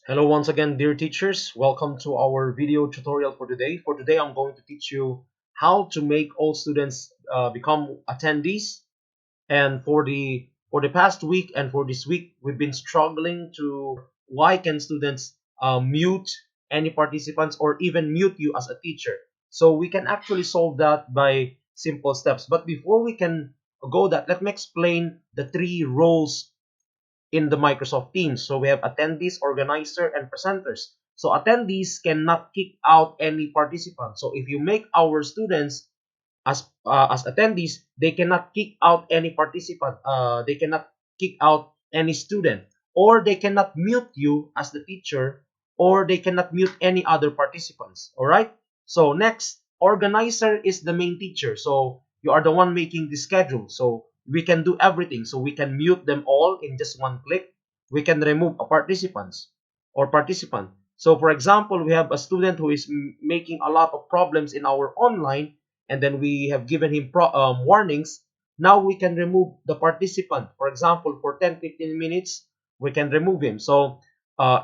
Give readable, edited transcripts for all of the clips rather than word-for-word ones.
Hello once again, dear teachers. Welcome to our video tutorial for today. For today, I'm going to teach you how to make all students become attendees. And for the past week and for this week, we've been struggling to why can students mute any participants or even mute you as a teacher. So we can actually solve that by simple steps. But before we can go that, let me explain the three roles in the Microsoft Teams. So we have attendees, organizer, and presenters. So attendees cannot kick out any participant. So if you make our students as attendees, they cannot kick out any participant. They cannot kick out any student, or they cannot mute you as the teacher, or they cannot mute any other participants. All right. So next, organizer is the main teacher. So you are the one making the schedule. So we can do everything. So we can mute them all in just one click. We can remove a participants or participant. So for example, we have a student who is making a lot of problems in our online, and then we have given him warnings. Now we can remove the participant. For example, for 10-15 minutes, we can remove him. So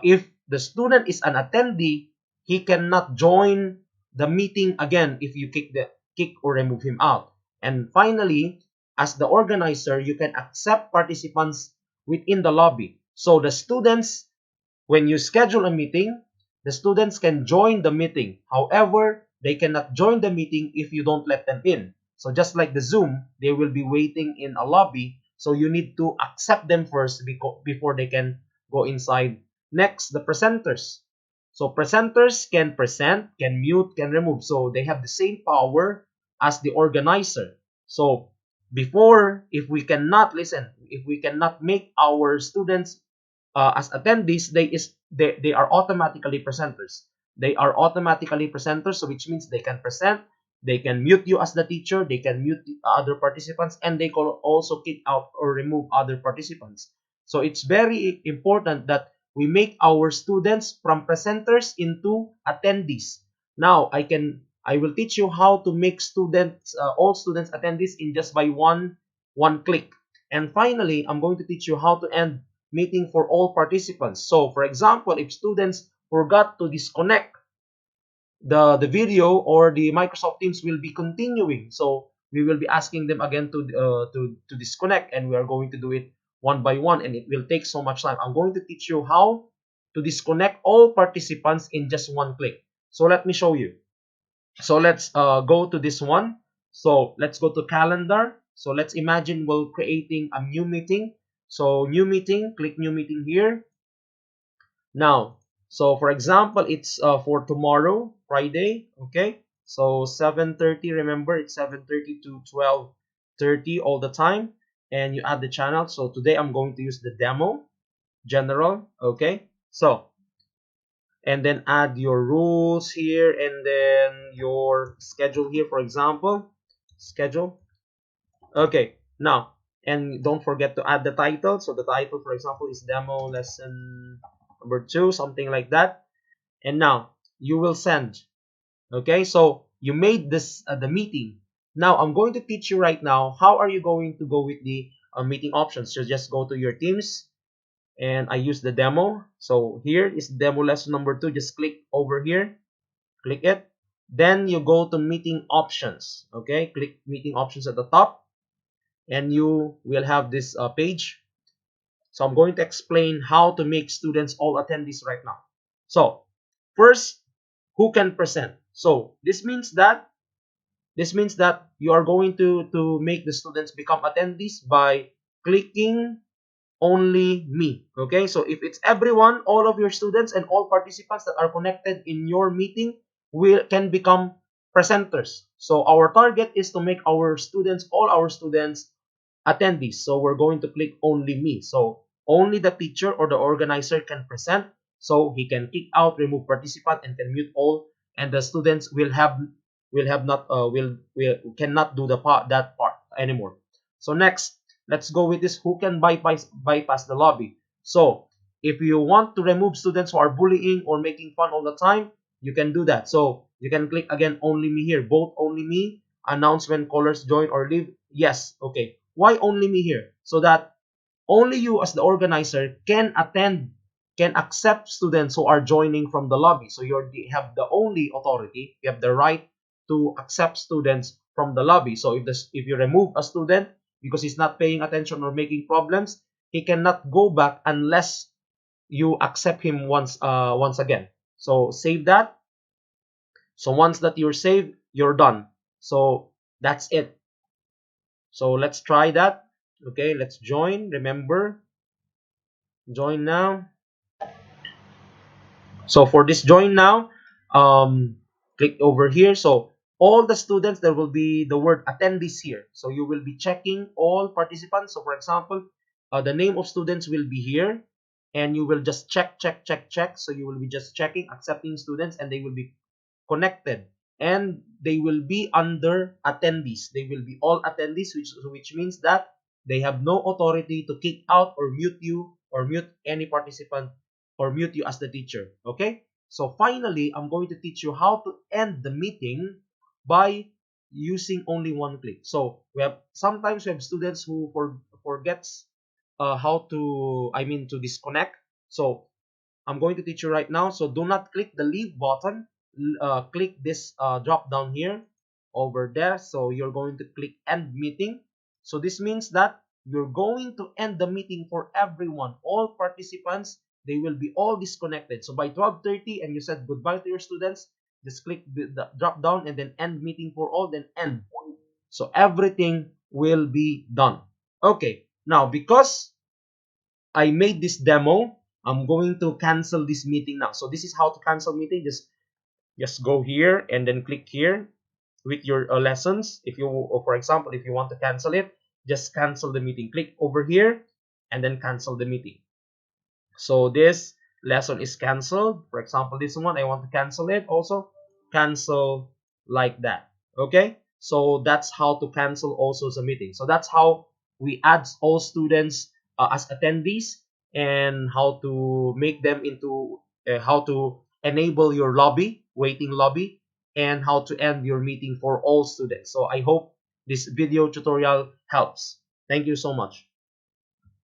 if the student is an attendee, he cannot join the meeting again if you kick or remove him out. And finally, as the organizer, you can accept participants within the lobby. So the students, when you schedule a meeting, the students can join the meeting. However, they cannot join the meeting if you don't let them in. So just like the Zoom, they will be waiting in a lobby. So you need to accept them first before they can go inside. Next, the presenters. So presenters can present, can mute, can remove. So they have the same power as the organizer. So before, if we cannot listen, if we cannot make our students as attendees, they are automatically presenters. They are automatically presenters, so which means they can present, they can mute you as the teacher, they can mute the other participants, and they can also kick out or remove other participants. So it's very important that we make our students from presenters into attendees. Now I will teach you how to make students all students attendees in just by one click. And finally, I'm going to teach you how to end meeting for all participants. So for example, if students forgot to disconnect, the video or the Microsoft Teams will be continuing. So we will be asking them again to disconnect, and we are going to do it one by one, and it will take so much time. I'm going to teach you how to disconnect all participants in just one click. So let me show you. So let's go to this one. So let's go to calendar. So let's imagine we're creating a new meeting. So new meeting, click new meeting here. Now, so for example, it's for tomorrow, Friday, okay? So 7:30, remember it's 7:30 to 12:30 all the time. And you add the channel. So today I'm going to use the demo, general, okay? So, and then add your rules here and then your schedule here, for example, schedule. Okay, now, and don't forget to add the title. So the title, for example, is demo lesson number 2, something like that. And now you will send. Okay, so you made this the meeting. Now I'm going to teach you right now how are you going to go with the meeting options. So just go to your Teams, and I use the demo. So here is demo lesson number 2. Just click over here, click it. Then you go to meeting options. Okay, click meeting options at the top, and you will have this page. So I'm going to explain how to make students all attendees right now. So first, who can present? So this means that you are going to make the students become attendees by clicking only me. Okay, so if it's everyone, all of your students and all participants that are connected in your meeting can become presenters. So our target is to make all our students attendees. So we're going to click only me. So only the teacher or the organizer can present. So he can kick out, remove participant, and can mute all. And the students will not will cannot do that part anymore. So next, let's go with this. Who can bypass the lobby? So if you want to remove students who are bullying or making fun all the time, you can do that. So you can click again only me here. Both only me. Announce when callers join or leave. Yes. Okay. Why only me here? So that only you as the organizer can accept students who are joining from the lobby. So you have the only authority, you have the right to accept students from the lobby. So if you remove a student because he's not paying attention or making problems, he cannot go back unless you accept him once again. So save that. So once that you're saved, you're done. So that's it. So let's try that. Okay, let's join. Remember, join now. So for this join now, click over here. So all the students, there will be the word attendees here. So you will be checking all participants. So for example, the name of students will be here, and you will just check, check, check, check. So you will be just checking, accepting students, and they will be connected, and they will be under attendees. They will be all attendees, which means that they have no authority to kick out or mute you or mute any participant or mute you as the teacher. Okay, so finally I'm going to teach you how to end the meeting by using only one click. So sometimes we have students who forgets how to, to disconnect. So I'm going to teach you right now. So do not click the leave button. Click this drop down here over there. So you're going to click end meeting. So this means that you're going to end the meeting for everyone. All participants, they will be all disconnected. So by 12:30 and you said goodbye to your students, just click the drop down and then end meeting for all, then end. So everything will be done. Okay, now because I made this demo, I'm going to cancel this meeting now. So this is how to cancel meeting. Just go here and then click here with your lessons. If you, or for example, if you want to cancel it, just cancel the meeting. Click over here and then cancel the meeting. So this lesson is canceled. For example, this one, I want to cancel it also. Cancel like that. Okay? So that's how to cancel also the meeting. So that's how we add all students as attendees, and how to make them into, how to enable your lobby, waiting lobby, and how to end your meeting for all students. So I hope this video tutorial helps. Thank you so much.